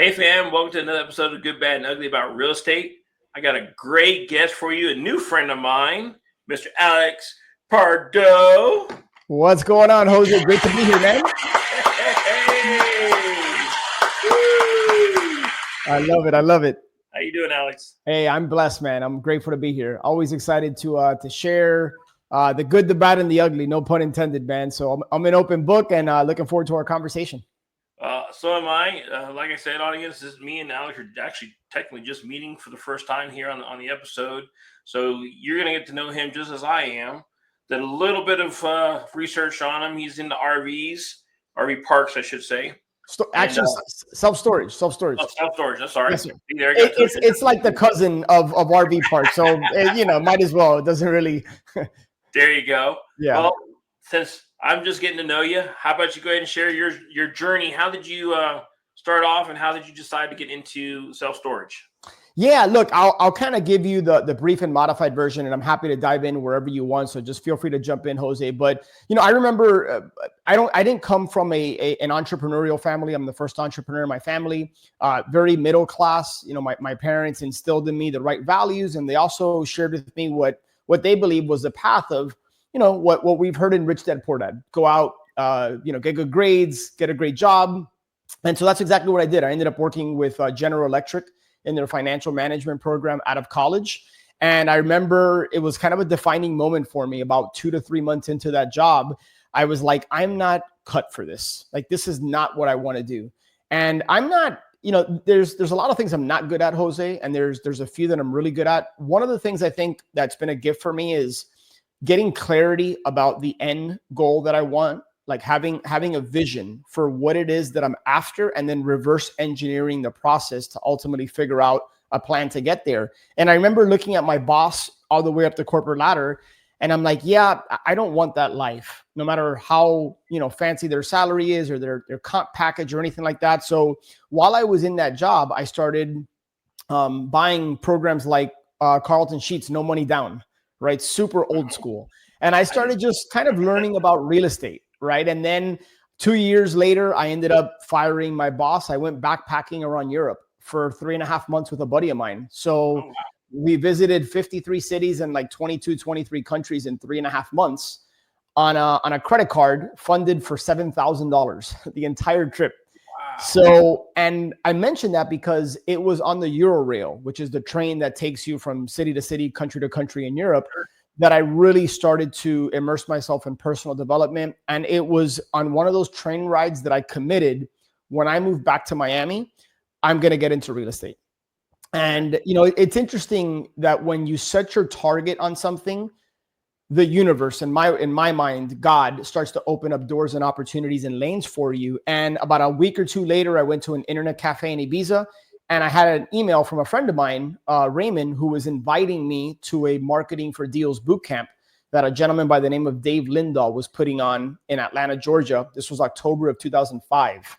Hey fam, welcome to another episode of Good, Bad, and Ugly about real estate. I got a great guest for you, a new friend of mine, Mr. Alex Pardo. What's going on, Jose? Great to be here, man. Hey. I love it. I love it. How you doing, Alex? Hey, I'm blessed, man. I'm grateful to be here. Always excited to share the good, the bad, and the ugly. No pun intended, man. So I'm an open book and looking forward to our conversation. So am I. Like I said, audience, this is me and Alex are actually technically just meeting for the first time here on the episode. So you're going to get to know him just as I am. Did a little bit of research on him. He's into RVs, RV parks, I should say. Actually, self-storage. Oh, self-storage. I'm sorry. Yes, it's like the cousin of RV park. So, might as well. It doesn't really. There you go. Yeah. Well, since I'm just getting to know you, how about you go ahead and share your journey? How did you start off, and how did you decide to get into self-storage? Yeah, look, I'll kind of give you the brief and modified version, and I'm happy to dive in wherever you want. So just feel free to jump in, Jose. But I remember I didn't come from an entrepreneurial family. I'm the first entrepreneur in my family. Very middle class. My parents instilled in me the right values, and they also shared with me what they believed was the path of what we've heard in Rich Dad Poor Dad. Go out, get good grades, get a great job, and so that's exactly what I did. I ended up working with General Electric in their financial management program out of college. And I remember it was kind of a defining moment for me about 2 to 3 months into that job. I was like, I'm not cut for this. Like, this is not what I want to do. And I'm not, there's a lot of things I'm not good at, Jose. And there's a few that I'm really good at. One of the things I think that's been a gift for me is getting clarity about the end goal that I want. Like having a vision for what it is that I'm after, and then reverse engineering the process to ultimately figure out a plan to get there. And I remember looking at my boss all the way up the corporate ladder, and I'm like, yeah, I don't want that life, no matter how fancy their salary is or their comp package or anything like that. So while I was in that job, I started buying programs like Carlton Sheets, No Money Down, right? Super old school. And I started just kind of learning about real estate. Right. And then 2 years later, I ended up firing my boss. I went backpacking around Europe for 3.5 months with a buddy of mine. So we visited 53 cities and like 23 countries in 3.5 months on a credit card funded for $7,000 the entire trip. Wow. So, and I mentioned that because it was on the Eurorail, which is the train that takes you from city to city, country to country in Europe. Sure. That I really started to immerse myself in personal development. And it was on one of those train rides that I committed when I moved back to Miami, I'm going to get into real estate. And, it's interesting that when you set your target on something, the universe, in my mind, God starts to open up doors and opportunities and lanes for you. And about a week or two later, I went to an internet cafe in Ibiza. And I had an email from a friend of mine, Raymond, who was inviting me to a marketing for deals bootcamp that a gentleman by the name of Dave Lindahl was putting on in Atlanta, Georgia. This was October of 2005.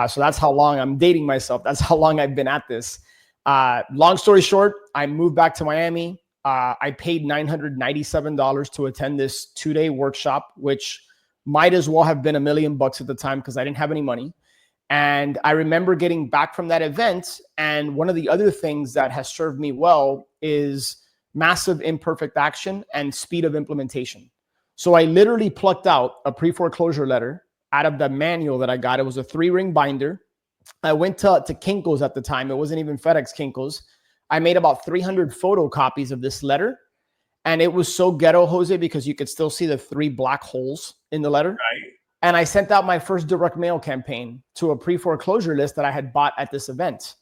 So that's how long I'm dating myself. That's how long I've been at this. Long story short, I moved back to Miami. I paid $997 to attend this 2-day workshop, which might as well have been $1 million at the time because I didn't have any money. And I remember getting back from that event. And one of the other things that has served me well is massive imperfect action and speed of implementation. So I literally plucked out a pre-foreclosure letter out of the manual that I got. It was a 3-ring binder. I went to Kinko's at the time. It wasn't even FedEx Kinko's. I made about 300 photocopies of this letter. And it was so ghetto, Jose, because you could still see the 3 black holes in the letter. Right. And I sent out my first direct mail campaign to a pre-foreclosure list that I had bought at this event.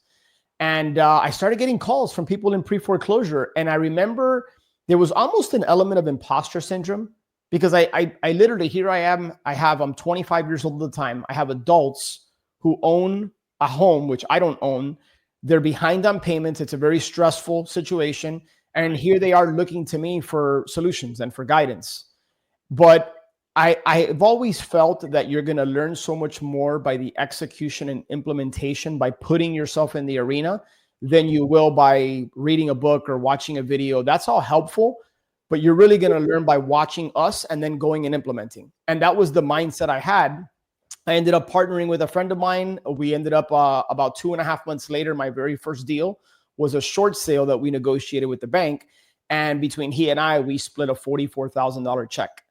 And I started getting calls from people in pre-foreclosure. And I remember there was almost an element of imposter syndrome because I literally, here I am, I'm 25 years old at the time. I have adults who own a home, which I don't own. They're behind on payments. It's a very stressful situation. And here they are looking to me for solutions and for guidance. But I've always felt that you're going to learn so much more by the execution and implementation by putting yourself in the arena than you will by reading a book or watching a video. That's all helpful, but you're really going to learn by watching us and then going and implementing. And that was the mindset I had. I ended up partnering with a friend of mine. We ended up about 2.5 months later, my very first deal was a short sale that we negotiated with the bank. And between he and I, we split a $44,000 check.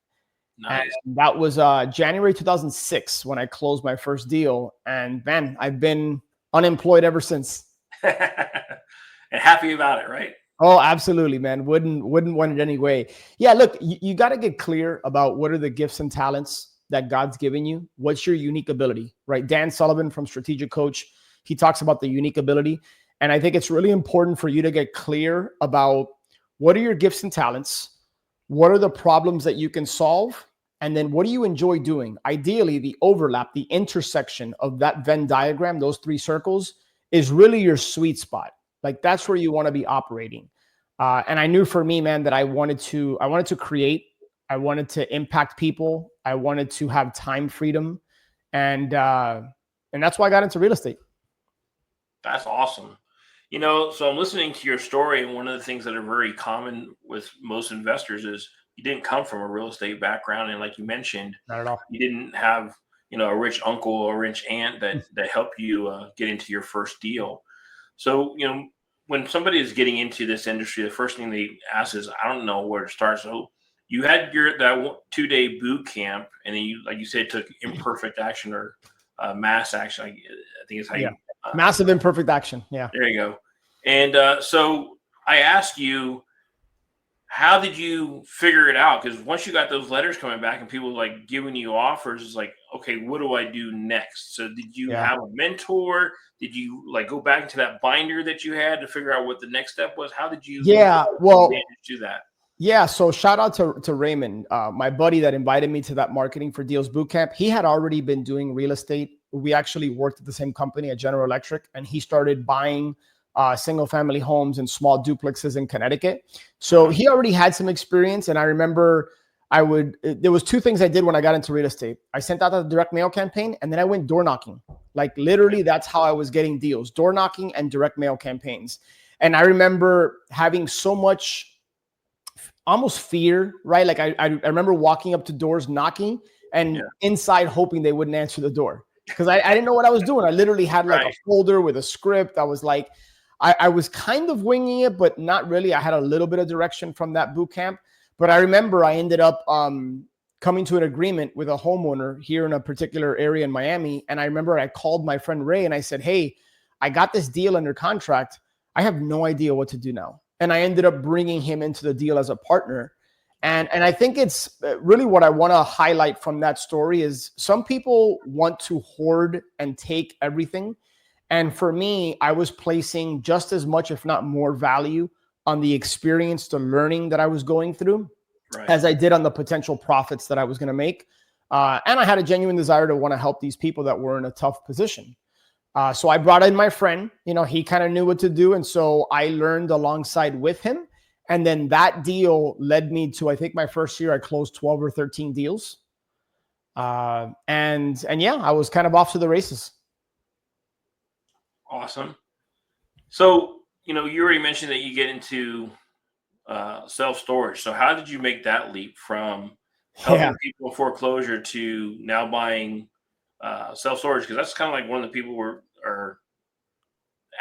And Nice. that was January 2006 when I closed my first deal. And man, I've been unemployed ever since. And happy about it, right? Oh, absolutely, man. Wouldn't want it any way. Yeah, look, you got to get clear about what are the gifts and talents that God's given you. What's your unique ability, right? Dan Sullivan from Strategic Coach, he talks about the unique ability. And I think it's really important for you to get clear about what are your gifts and talents? What are the problems that you can solve? And then what do you enjoy doing? Ideally, the overlap, the intersection of that Venn diagram, those three circles, is really your sweet spot. Like that's where you want to be operating. And I knew for me, man, that I wanted to create. I wanted to impact people. I wanted to have time freedom, and that's why I got into real estate. That's awesome. So I'm listening to your story, and one of the things that are very common with most investors is you didn't come from a real estate background, and like you mentioned, Not at all. you didn't have a rich uncle or a rich aunt that helped you get into your first deal. So when somebody is getting into this industry, the first thing they ask is, I don't know where to start. So you had that 2-day boot camp, and then you, like you said, took imperfect action or mass action. I think is how you. Massive imperfect action. Yeah. There you go. And so I ask you, how did you figure it out? Because once you got those letters coming back and people like giving you offers, it's like, okay, what do I do next? So did you have a mentor? Did you like go back into that binder that you had to figure out what the next step was? How did you manage to do that? Yeah. So shout out to Raymond, my buddy that invited me to that Marketing for Deals bootcamp. He had already been doing real estate. We actually worked at the same company at General Electric, and he started buying single family homes and small duplexes in Connecticut. So he already had some experience. And I remember there was two things I did when I got into real estate. I sent out a direct mail campaign, and then I went door knocking. Like literally that's how I was getting deals, door knocking and direct mail campaigns. And I remember having so much almost fear, right? Like I remember walking up to doors, knocking, and inside hoping they wouldn't answer the door because I didn't know what I was doing. I literally had like a folder with a script. I was like, I was kind of winging it, but not really. I had a little bit of direction from that boot camp. But I remember I ended up coming to an agreement with a homeowner here in a particular area in Miami. And I remember I called my friend Ray and I said, hey, I got this deal under contract. I have no idea what to do now. And I ended up bringing him into the deal as a partner. And I think it's really what I want to highlight from that story is some people want to hoard and take everything. And for me, I was placing just as much, if not more value on the experience, the learning that I was going through as I did on the potential profits that I was going to make. And I had a genuine desire to want to help these people that were in a tough position. So I brought in my friend, he kind of knew what to do. And so I learned alongside with him. And then that deal led me to, I think my first year, I closed 12 or 13 deals. And yeah, I was kind of off to the races. Awesome. So, you already mentioned that you get into self-storage. So how did you make that leap from helping people in foreclosure to now buying self-storage? Because that's kind of like one of the people are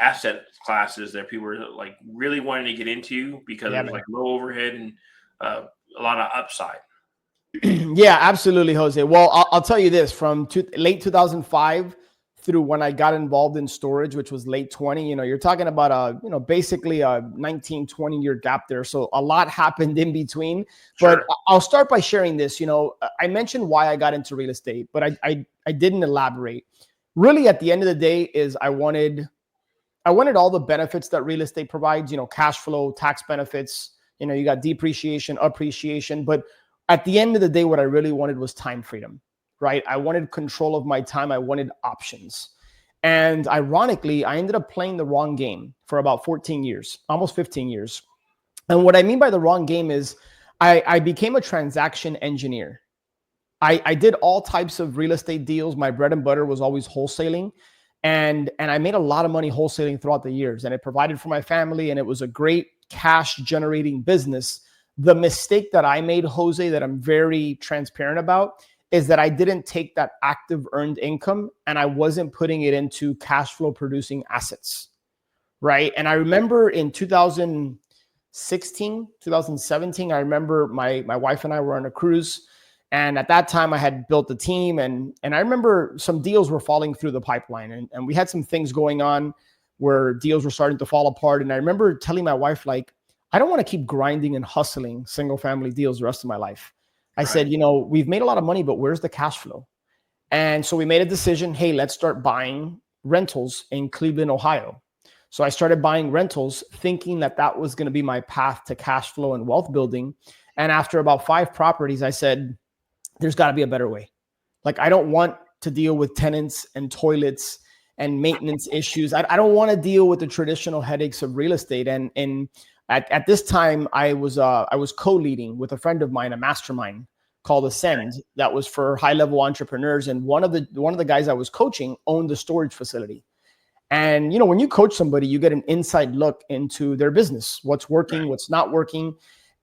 asset classes that people are like really wanting to get into because there's like low overhead and a lot of upside. Yeah, absolutely, Jose. Well, I'll tell you this, from late 2005 through when I got involved in storage, which was late 20, you're talking about basically a 19, 20-year gap there. So a lot happened in between. But I'll start by sharing this. I mentioned why I got into real estate, but I didn't elaborate. Really, at the end of the day, is I wanted all the benefits that real estate provides, cash flow, tax benefits, you got depreciation, appreciation. But at the end of the day, what I really wanted was time freedom, right? I wanted control of my time. I wanted options. And ironically, I ended up playing the wrong game for about 14 years, almost 15 years. And what I mean by the wrong game is I became a transaction engineer. I did all types of real estate deals. My bread and butter was always wholesaling. And I made a lot of money wholesaling throughout the years, and it provided for my family, and it was a great cash generating business. The mistake that I made, Jose, that I'm very transparent about, is that I didn't take that active earned income and I wasn't putting it into cash flow producing assets, right? And I remember in 2016, 2017, I remember my wife and I were on a cruise. And at that time I had built a team, and I remember some deals were falling through the pipeline, and we had some things going on where deals were starting to fall apart. And I remember telling my wife, like, I don't want to keep grinding and hustling single family deals the rest of my life. I said, we've made a lot of money, but where's the cash flow? And so we made a decision. Hey, let's start buying rentals in Cleveland, Ohio. So I started buying rentals thinking that that was going to be my path to cash flow and wealth building. And after about 5 properties, I said, there's got to be a better way. Like, I don't want to deal with tenants and toilets and maintenance issues. I don't want to deal with the traditional headaches of real estate. And at this time, I was co-leading with a friend of mine, a mastermind called Ascend, that was for high-level entrepreneurs. And one of the guys I was coaching owned a storage facility. And when you coach somebody, you get an inside look into their business, what's working, what's not working.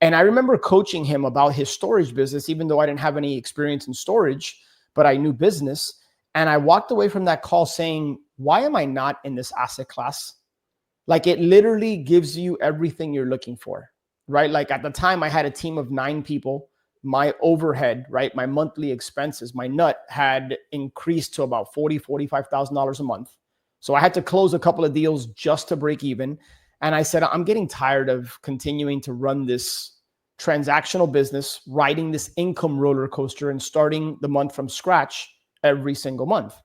And I remember coaching him about his storage business, even though I didn't have any experience in storage, but I knew business. And I walked away from that call saying, why am I not in this asset class? Like, it literally gives you everything you're looking for, right? Like, at the time I had a team of 9 people. My overhead, right, my monthly expenses, my nut had increased to about $40,000-$45,000 a month. So I had to close a couple of deals just to break even. And I said, I'm getting tired of continuing to run this transactional business, riding this income roller coaster and starting the month from scratch every single month.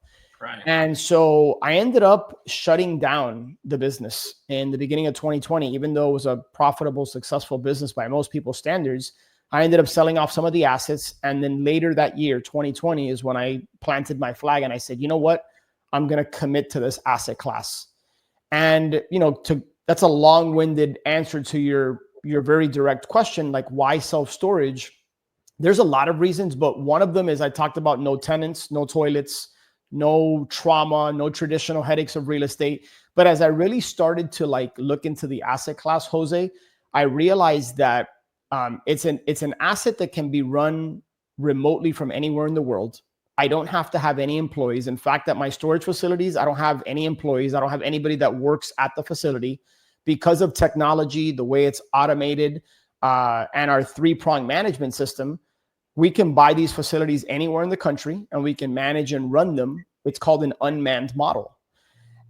Right. And so I ended up shutting down the business in the beginning of 2020, even though it was a profitable, successful business by most people's standards. I ended up selling off some of the assets. And then later that year, 2020, is when I planted my flag and I said, you know what? I'm going to commit to this asset class. And, that's a long-winded answer to your very direct question, like, why self-storage? There's a lot of reasons, but one of them is I talked about no tenants, no toilets, no trauma, no traditional headaches of real estate. But as I really started to look into the asset class, Jose, I realized that it's an asset that can be run remotely from anywhere in the world. I don't have to have any employees. In fact, at my storage facilities, I don't have any employees. I don't have anybody that works at the facility because of technology, the way it's automated, and our 3-prong management system. We can buy these facilities anywhere in the country and we can manage and run them. It's called an unmanned model.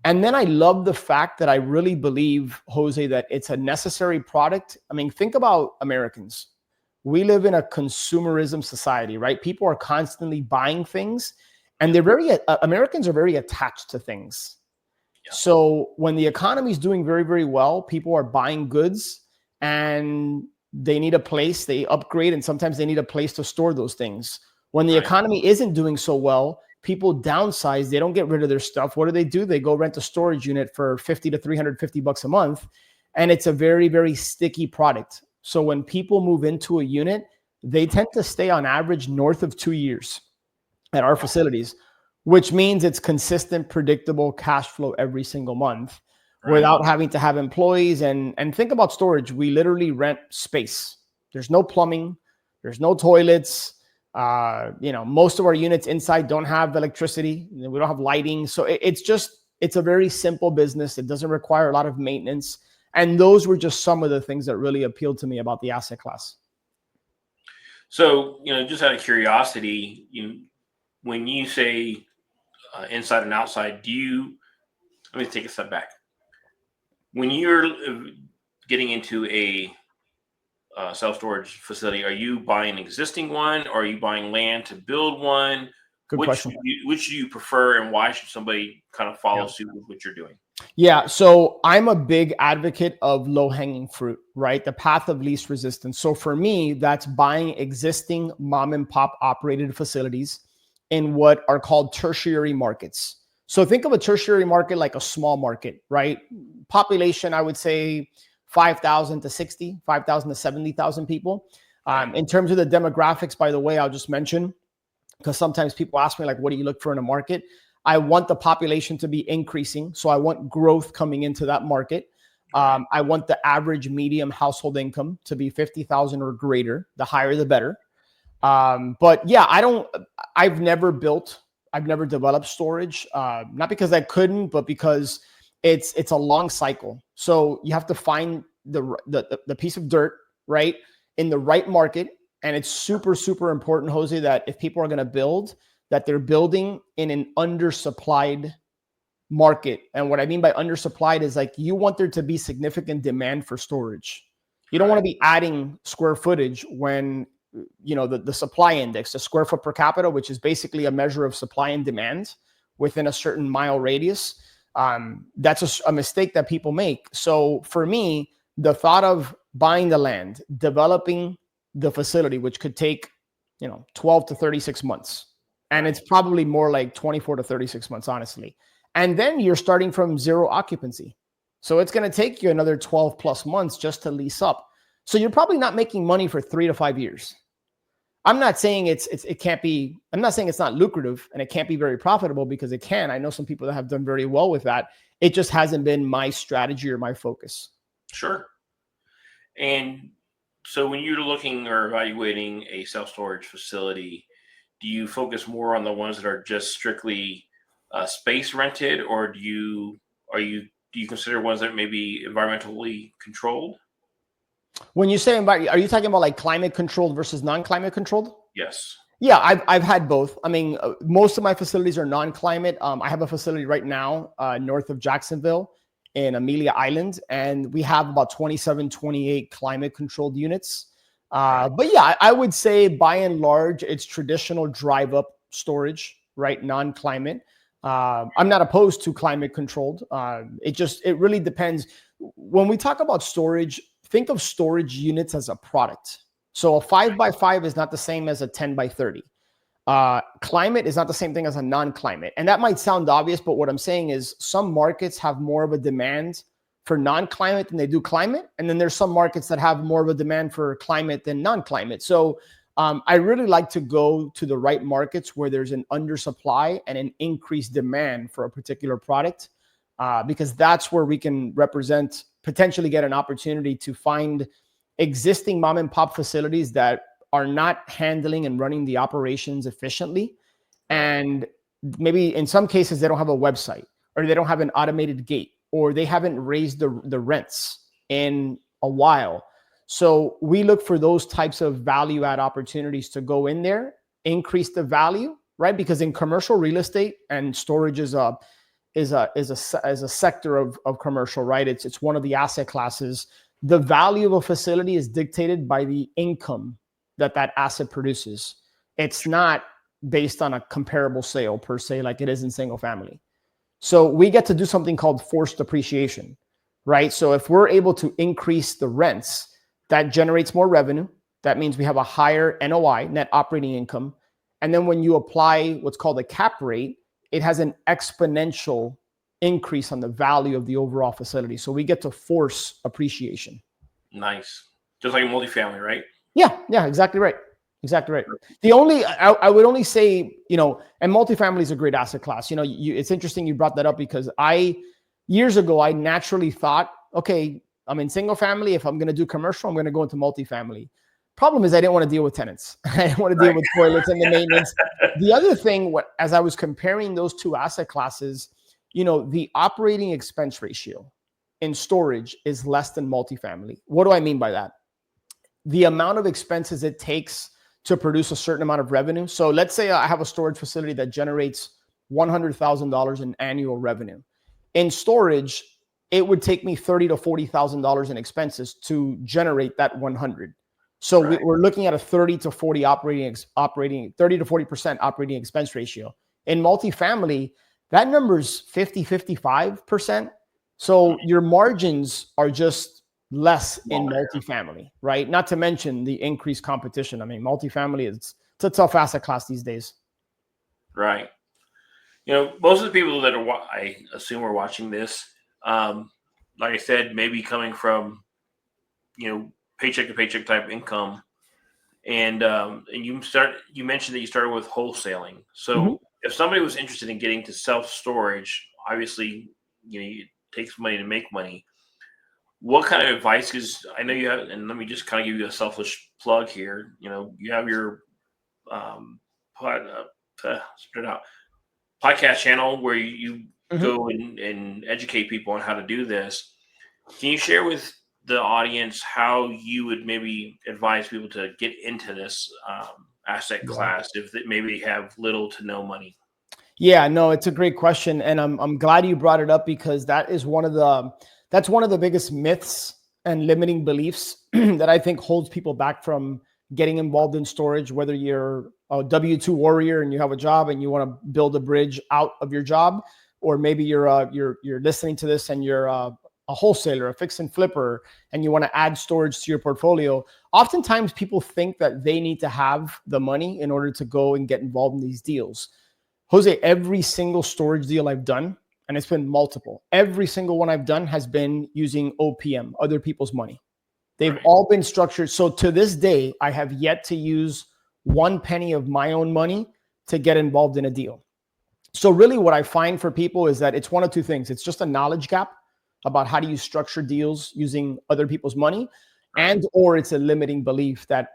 And then I love the fact that I really believe, Jose, that it's a necessary product. I mean, think about Americans. We live in a consumerism society, right? People are constantly buying things, and Americans are very attached to things. Yeah. So when the economy is doing very, very well, people are buying goods and they need a place, they upgrade, and sometimes they need a place to store those things. When the economy isn't doing so well, people downsize, they don't get rid of their stuff. What do? They go rent a storage unit for $50 to $350 a month. And it's a very, very sticky product. So when people move into a unit, they tend to stay on average north of 2 years at our facilities, which means it's consistent, predictable cash flow every single month without having to have employees. And think about storage. We literally rent space. There's no plumbing. There's no toilets. Most of our units inside don't have electricity. We don't have lighting. So it's a very simple business. It doesn't require a lot of maintenance. And those were just some of the things that really appealed to me about the asset class. So, just out of curiosity, when you say inside and outside, let me take a step back. When you're getting into a self-storage facility, are you buying an existing one, or are you buying land to build one? Good question. Which do you prefer, and why should somebody kind of follow suit with what you're doing? Yeah. So I'm a big advocate of low-hanging fruit, right? The path of least resistance. So for me, that's buying existing mom and pop operated facilities in what are called tertiary markets. So think of a tertiary market like a small market, right? Population, I would say 5,000 to 70,000 people. In terms of the demographics, by the way, I'll just mention, because sometimes people ask me, like, what do you look for in a market? I want the population to be increasing. So I want growth coming into that market. I want the average medium household income to be 50,000 or greater. The higher, the better. But yeah, I've never developed storage, not because I couldn't, but because it's a long cycle. So you have to find the piece of dirt, right, in the right market. And it's super, super important, Jose, that if people are going to build, that they're building in an undersupplied market. And what I mean by undersupplied is like you want there to be significant demand for storage. You don't want to be adding square footage when the supply index, the square foot per capita, which is basically a measure of supply and demand within a certain mile radius. That's a mistake that people make. So for me, the thought of buying the land, developing the facility, which could take 12 to 36 months, and it's probably more like 24 to 36 months, honestly. And then you're starting from zero occupancy. So it's going to take you another 12 plus months just to lease up. So you're probably not making money for 3 to 5 years. I'm not saying it can't be, I'm not saying it's not lucrative and it can't be very profitable, because it can. I know some people that have done very well with that. It just hasn't been my strategy or my focus. Sure. And so when you're looking or evaluating a self-storage facility, do you focus more on the ones that are just strictly space rented, or do you consider ones that may be environmentally controlled? When you say are you talking about like climate controlled versus non-climate controlled? Yes. Yeah, I've had both. I mean, most of my facilities are non-climate. I have a facility right now north of Jacksonville in Amelia Island, and we have about 27, 28 climate controlled units. But yeah, I would say by and large, it's traditional drive up storage, right? Non-climate. I'm not opposed to climate controlled. It really depends. When we talk about storage, think of storage units as a product. So a 5x5 is not the same as a 10x30. Climate is not the same thing as a non-climate. And that might sound obvious, but what I'm saying is some markets have more of a demand for non-climate than they do climate. And then there's some markets that have more of a demand for climate than non-climate. So I really like to go to the right markets where there's an undersupply and an increased demand for a particular product, because that's where we can potentially get an opportunity to find existing mom and pop facilities that are not handling and running the operations efficiently. And maybe in some cases, they don't have a website, or they don't have an automated gate, or they haven't raised the rents in a while. So we look for those types of value add opportunities to go in there, increase the value, right? Because in commercial real estate, and storage is a sector of commercial, right? It's one of the asset classes. The value of a facility is dictated by the income that asset produces. It's not based on a comparable sale per se, like it is in single family. So we get to do something called forced appreciation, right? So if we're able to increase the rents, that generates more revenue. That means we have a higher NOI, net operating income. And then when you apply what's called a cap rate, it has an exponential increase on the value of the overall facility. So we get to force appreciation. Nice. Just like a multifamily, right? Yeah, exactly right. Exactly right. I would only say, and multifamily is a great asset class. It's interesting you brought that up, because years ago, I naturally thought, okay, I'm in single family. If I'm going to do commercial, I'm going to go into multifamily. Problem is, I didn't want to deal with tenants. I didn't want to deal with toilets and the maintenance. The other thing, as I was comparing those two asset classes, the operating expense ratio in storage is less than multifamily. What do I mean by that? The amount of expenses it takes to produce a certain amount of revenue. So let's say I have a storage facility that generates $100,000 in annual revenue. In storage, it would take me $30,000 to $40,000 in expenses to generate that 100. So we're looking at a 30 to 40% operating expense ratio. In multifamily, that number's 50, 55%. So your margins are just less in multifamily, right? Not to mention the increased competition. I mean, multifamily it's a tough asset class these days. Right. Most of the people that I assume are watching this, like I said, maybe coming from, paycheck to paycheck type income. And you mentioned that you started with wholesaling. So if somebody was interested in getting to self-storage, obviously, it takes money to make money. What kind of advice? Because I know you have, and let me just kind of give you a selfish plug here. You have your spit it out, podcast channel where you Mhm. go and educate people on how to do this. Can you share with the audience how you would maybe advise people to get into this asset Yeah. class if they maybe have little to no money? Yeah, no, it's a great question, and I'm glad you brought it up because that's one of the biggest myths and limiting beliefs that I think holds people back from getting involved in storage. Whether you're a W-2 warrior and you have a job and you want to build a bridge out of your job, or maybe you're listening to this and you're a wholesaler, a fix and flipper, and you want to add storage to your portfolio. Oftentimes, people think that they need to have the money in order to go and get involved in these deals. Jose, every single storage deal I've done, and it's been multiple, every single one I've done has been using OPM, other people's money. They've Right. all been structured. So to this day, I have yet to use one penny of my own money to get involved in a deal. So really what I find for people is that it's one of two things. It's just a knowledge gap about how do you structure deals using other people's money, Right. or it's a limiting belief that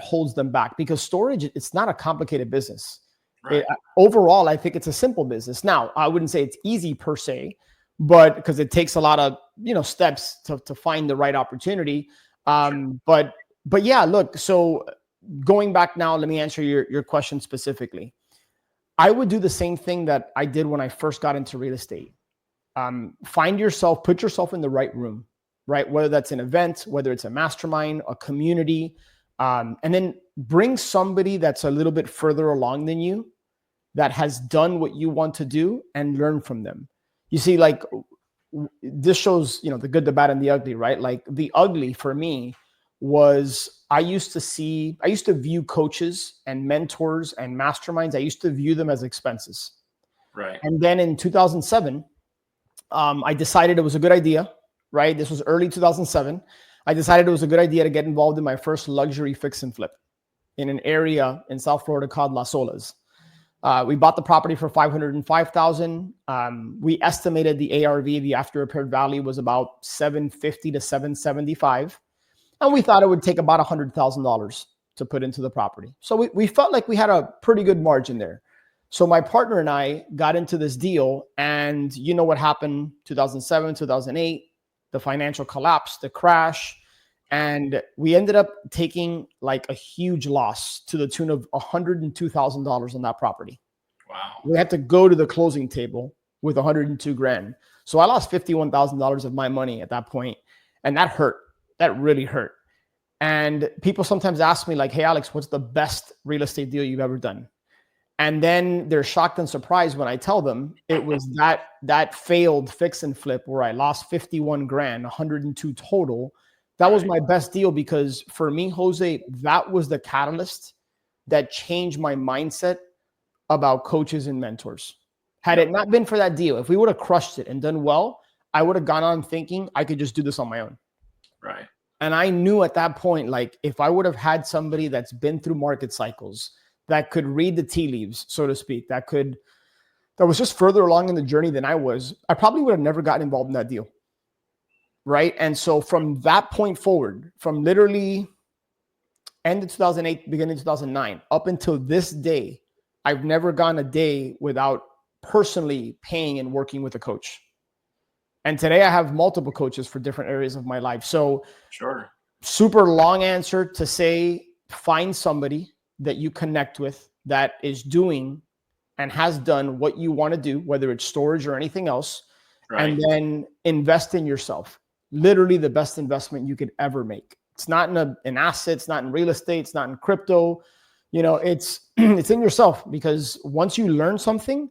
holds them back, because storage, it's not a complicated business. Right. Overall, I think it's a simple business. Now, I wouldn't say it's easy per se, but because it takes a lot of steps to find the right opportunity. Sure. But yeah, look. So going back now, let me answer your question specifically. I would do the same thing that I did when I first got into real estate. Put yourself in the right room, right? Whether that's an event, whether it's a mastermind, a community, and then bring somebody that's a little bit further along than you, that has done what you want to do, and learn from them. You see, like, this shows, the good, the bad, and the ugly, right? Like, the ugly for me was I used to view coaches and mentors and masterminds, I used to view them as expenses. Right. And then in 2007, I decided it was a good idea, right? This was early 2007. I decided it was a good idea to get involved in my first luxury fix and flip in an area in South Florida called Las Olas. We bought the property for $505,000. We estimated the ARV, the after repaired value, was about $750 to $775, and we thought it would take about $100,000 to put into the property. So we felt like we had a pretty good margin there. So my partner and I got into this deal, and you know what happened? 2007, 2008, the financial collapse, the crash. And we ended up taking like a huge loss to the tune of $102,000 on that property. Wow. We had to go to the closing table with 102 grand. So I lost $51,000 of my money at that point, and that hurt. That really hurt. And people sometimes ask me like, "Hey, Alex, what's the best real estate deal you've ever done?" And then they're shocked and surprised when I tell them it was that failed fix and flip where I lost 51 grand, 102 total. That was Right. my best deal, because for me, Jose, that was the catalyst that changed my mindset about coaches and mentors. Had it Yep. not been for that deal, if we would have crushed it and done well, I would have gone on thinking I could just do this on my own. Right. And I knew at that point, like, if I would have had somebody that's been through market cycles, that could read the tea leaves, so to speak, that was just further along in the journey than I was, I probably would have never gotten involved in that deal. Right. And so from that point forward, from literally end of 2008, beginning of 2009, up until this day, I've never gone a day without personally paying and working with a coach. And today I have multiple coaches for different areas of my life. So Sure. super long answer to say, find somebody that you connect with that is doing and has done what you want to do, whether it's storage or anything else, Right. and then invest in yourself. Literally the best investment you could ever make. It's not in an asset, it's not in real estate, it's not in crypto. It's it's in yourself, because once you learn something,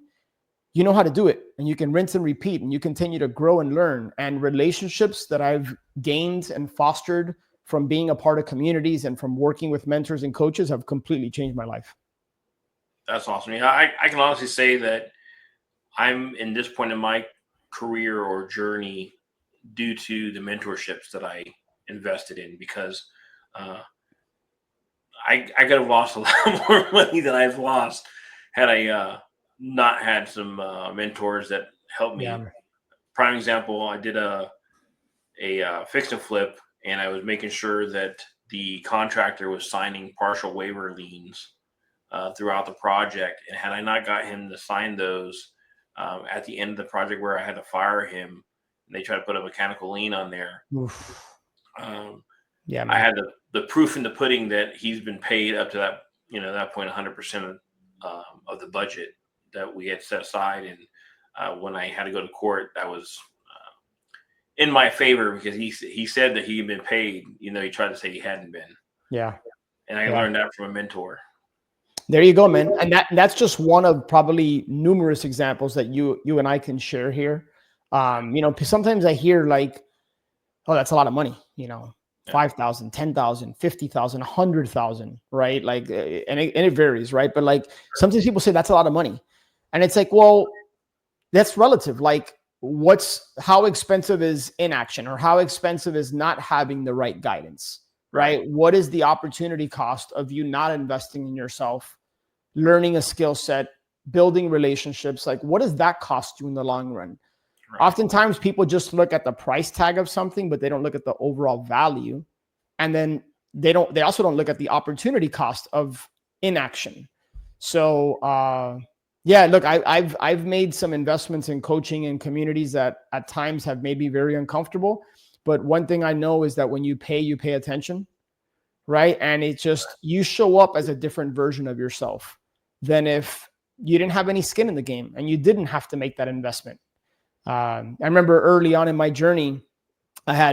you know how to do it, and you can rinse and repeat, and you continue to grow and learn. And relationships that I've gained and fostered from being a part of communities and from working with mentors and coaches have completely changed my life. That's awesome. Yeah, I can honestly say that I'm in this point in my career or journey due to the mentorships that I invested in, because uh, I could have lost a lot more money than I've lost had I not had some mentors that helped me. Yeah. Prime example, I did a fix and flip, and I was making sure that the contractor was signing partial waiver liens throughout the project. And had I not got him to sign those at the end of the project where I had to fire him, and they tried to put a mechanical lien on there, Oof. um, Yeah, I man. had the proof in the pudding that he's been paid up to that, that point, 100% of the budget that we had set aside. And when I had to go to court, that was in my favor because he said that he had been paid. He tried to say he hadn't been. Yeah. And I Yeah. learned that from a mentor. There you go, man. And that's just one of probably numerous examples that you and I can share here. Sometimes I hear like, oh, that's a lot of money, 5,000, 10,000, 50,000, 100,000, right? Like, and it varies, right? But like sometimes people say that's a lot of money. And it's like, well, that's relative. Like how expensive is inaction, or how expensive is not having the right guidance, right? What is the opportunity cost of you not investing in yourself, learning a skill set, building relationships? Like, what does that cost you in the long run? Right. Oftentimes people just look at the price tag of something, but they don't look at the overall value. And then they also don't look at the opportunity cost of inaction. So, yeah, look, I've made some investments in coaching and communities that at times have made me very uncomfortable. But one thing I know is that when you pay attention, right? And it's just, you show up as a different version of yourself than if you didn't have any skin in the game and you didn't have to make that investment. I remember early on in my journey,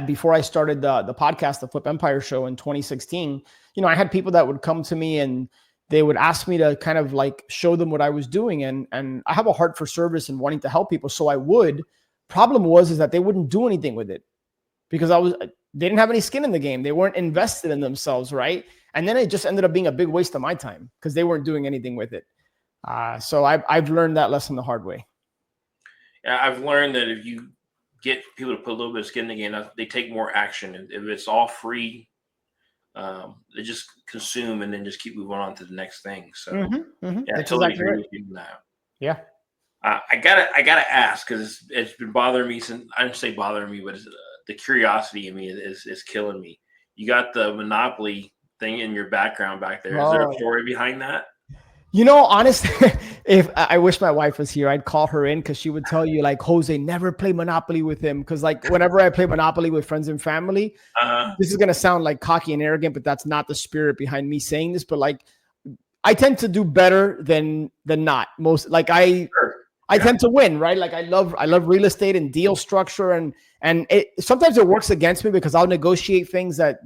before I started the podcast, the Flip Empire Show in 2016, I had people that would come to me and they would ask me to kind of like show them what I was doing. And I have a heart for service and wanting to help people. So I would. Problem was that they wouldn't do anything with it because they didn't have any skin in the game. They weren't invested in themselves, right? And then it just ended up being a big waste of my time because they weren't doing anything with it. So I've learned that lesson the hard way. Yeah, I've learned that if you get people to put a little bit of skin in the game, they take more action. If it's all free, they just consume and then just keep moving on to the next thing. So yeah, I totally agree with you on that. Yeah. I gotta ask, because it's been bothering me since, I don't say bothering me, but the curiosity in me is killing me. You got the Monopoly thing in your background back there. Is there a story behind that? Honestly, if I wish my wife was here, I'd call her in because she would tell you, like, Jose, never play Monopoly with him. Because like whenever I play Monopoly with friends and family, this is going to sound like cocky and arrogant, but that's not the spirit behind me saying this. But like, I tend to do better than not. Most, like I tend to win, right? Like I love real estate and deal structure, and sometimes it works against me because I'll negotiate things that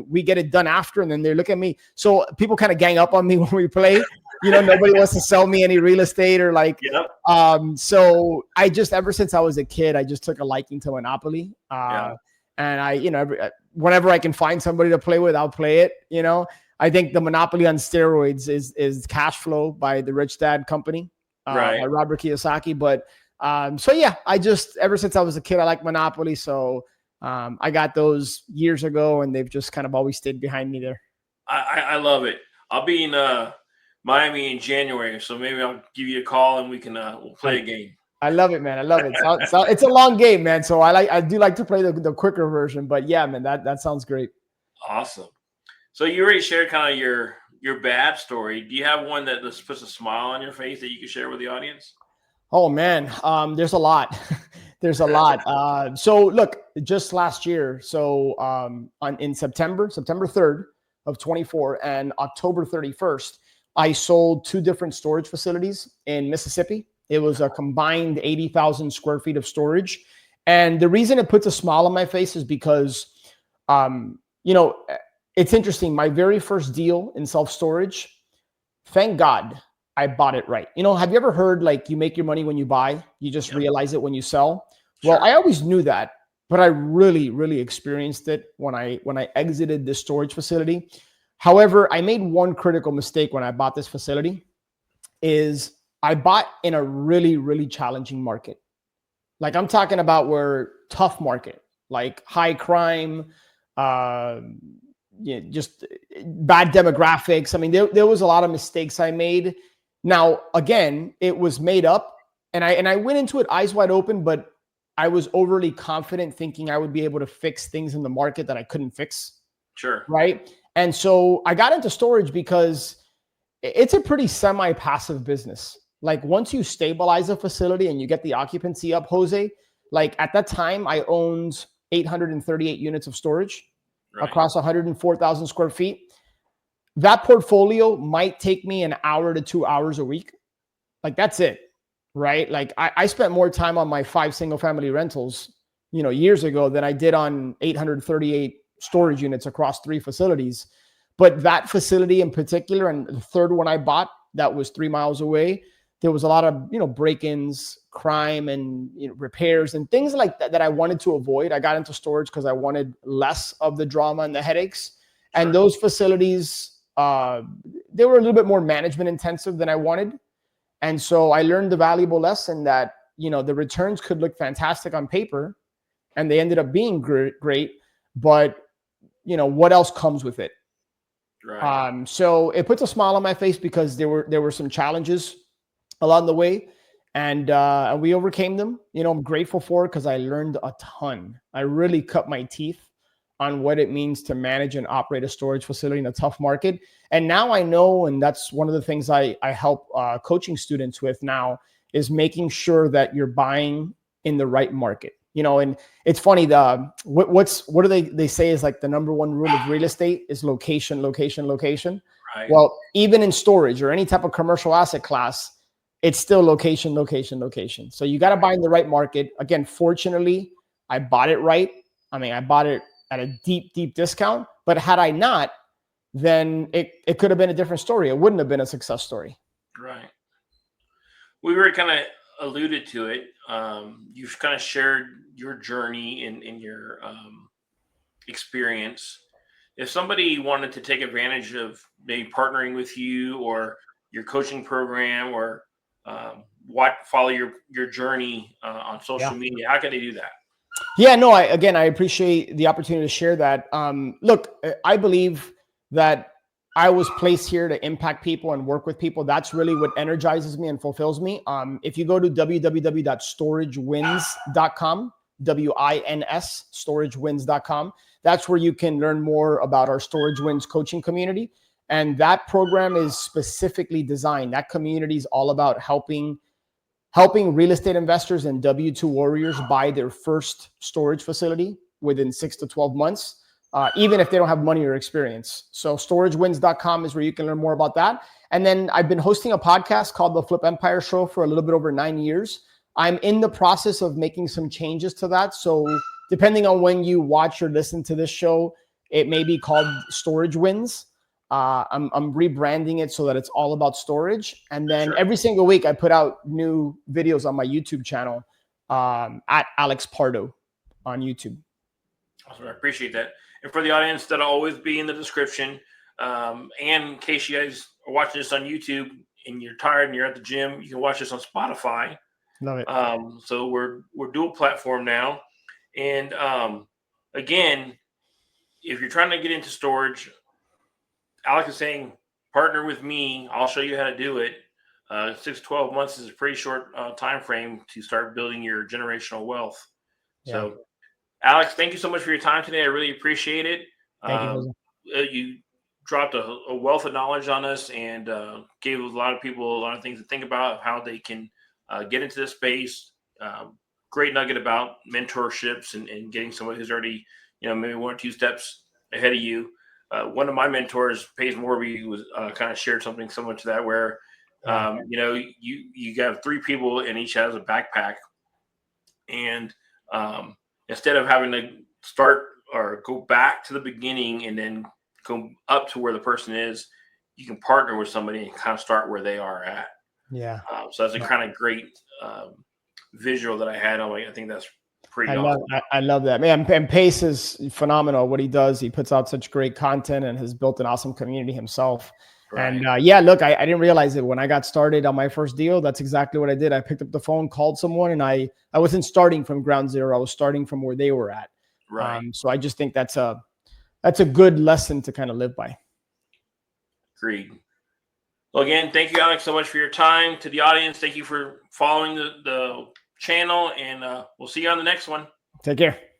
we get it done after, and then they look at me. So people kind of gang up on me when we play. Nobody wants to sell me any real estate or like. Yep. So I just, ever since I was a kid, I just took a liking to Monopoly. And I, whenever I can find somebody to play with, I'll play it. I think the Monopoly on steroids is Cash Flow by the Rich Dad Company. By Robert Kiyosaki. But so yeah, I just, ever since I was a kid, I like Monopoly. So I got those years ago, and they've just kind of always stayed behind me there. I love it. I'll be in Miami in January, so maybe I'll give you a call and we can we'll play a game. I love it, man. I love it. It's a long game, man. So I do like to play the quicker version. But yeah, man, that sounds great. Awesome. So you already shared kind of your bad story. Do you have one that just puts a smile on your face that you can share with the audience? Oh man, there's a lot. There's a lot. So look, just last year, so in September 3rd of 24 and October 31st, I sold 2 different storage facilities in Mississippi. It was a combined 80,000 square feet of storage. And the reason it puts a smile on my face is because, it's interesting. My very first deal in self-storage, thank God I bought it right. Have you ever heard like you make your money when you buy, you just realize it when you sell? Sure. Well, I always knew that, but I really, really experienced it when I exited this storage facility. However, I made one critical mistake when I bought this facility. Is I bought in a really, really challenging market. Like I'm talking about where tough market, like high crime, just bad demographics. I mean, there was a lot of mistakes I made. Now, again, it was made up, and I went into it eyes wide open, but I was overly confident thinking I would be able to fix things in the market that I couldn't fix. Sure. Right. And so I got into storage because it's a pretty semi-passive business. Like once you stabilize a facility and you get the occupancy up, Jose, like at that time I owned 838 units of storage across 104,000 square feet. That portfolio might take me an hour to 2 hours a week. Like that's it, right? Like I spent more time on my 5 single family rentals, years ago than I did on 838 storage units across 3 facilities. But that facility in particular, and the third one I bought that was 3 miles away, there was a lot of, break-ins, crime, and repairs and things like that I wanted to avoid. I got into storage because I wanted less of the drama and the headaches. Sure. And those facilities, they were a little bit more management intensive than I wanted. And so I learned the valuable lesson that, the returns could look fantastic on paper and they ended up being great, but what else comes with it? Right. So it puts a smile on my face because there were some challenges along the way, and we overcame them. I'm grateful for it because I learned a ton. I really cut my teeth on what it means to manage and operate a storage facility in a tough market. And now I know, and that's one of the things I help coaching students with now, is making sure that you're buying in the right market. And it's funny, what do they say is like the number one rule of real estate is location, location, location. Right. Well, even in storage or any type of commercial asset class, it's still location, location, location. So you got to buy in the right market. Again, fortunately, I bought it right. I mean, I bought it at a deep, deep discount, but had I not, then it could have been a different story. It wouldn't have been a success story. Right. We were kind of alluded to it. You've kind of shared your journey in your experience. If somebody wanted to take advantage of maybe partnering with you or your coaching program or follow your journey on social media, how can they do that? Yeah, no, I appreciate the opportunity to share that. Look, I believe that I was placed here to impact people and work with people. That's really what energizes me and fulfills me. If you go to www.storagewins.com, WINS, storagewins.com, that's where you can learn more about our Storage Wins coaching community. And that program is specifically designed. That community is all about helping real estate investors and W-2 warriors buy their first storage facility within 6 to 12 months. Even if they don't have money or experience. So storagewins.com is where you can learn more about that. And then I've been hosting a podcast called The Flip Empire Show for a little bit over 9 years. I'm in the process of making some changes to that. So depending on when you watch or listen to this show, it may be called Storage Wins. I'm rebranding it so that it's all about storage. And then every single week I put out new videos on my YouTube channel at Alex Pardo on YouTube. Awesome. I appreciate that. And for the audience, that'll always be in the description. And in case you guys are watching this on YouTube and you're tired and you're at the gym, you can watch this on Spotify. Love it. So we're dual platform now. And again, if you're trying to get into storage, Alex is saying, partner with me. I'll show you how to do it. 6 to 12 months is a pretty short time frame to start building your generational wealth. Yeah. So Alex, thank you so much for your time today. I really appreciate it. Thank you. You dropped a wealth of knowledge on us and gave a lot of people a lot of things to think about, how they can get into this space. Great nugget about mentorships and getting someone who's already, maybe 1 or 2 steps ahead of you. One of my mentors, Paige Morby, was kind of shared something similar to that, where you have 3 people and each has a backpack, and instead of having to start or go back to the beginning and then go up to where the person is, you can partner with somebody and kind of start where they are at. Yeah. So that's a kind of great visual that I had. I think that's pretty awesome. I love that, man. And Pace is phenomenal. What he does, he puts out such great content and has built an awesome community himself. Right. And look, I didn't realize it when I got started on my first deal. That's exactly what I did. I picked up the phone, called someone, and I wasn't starting from ground zero. I was starting from where they were at. Right. So I just think that's a good lesson to kind of live by. Agreed. Well, again, thank you, Alex, so much for your time. To the audience, thank you for following the channel, and we'll see you on the next one. Take care.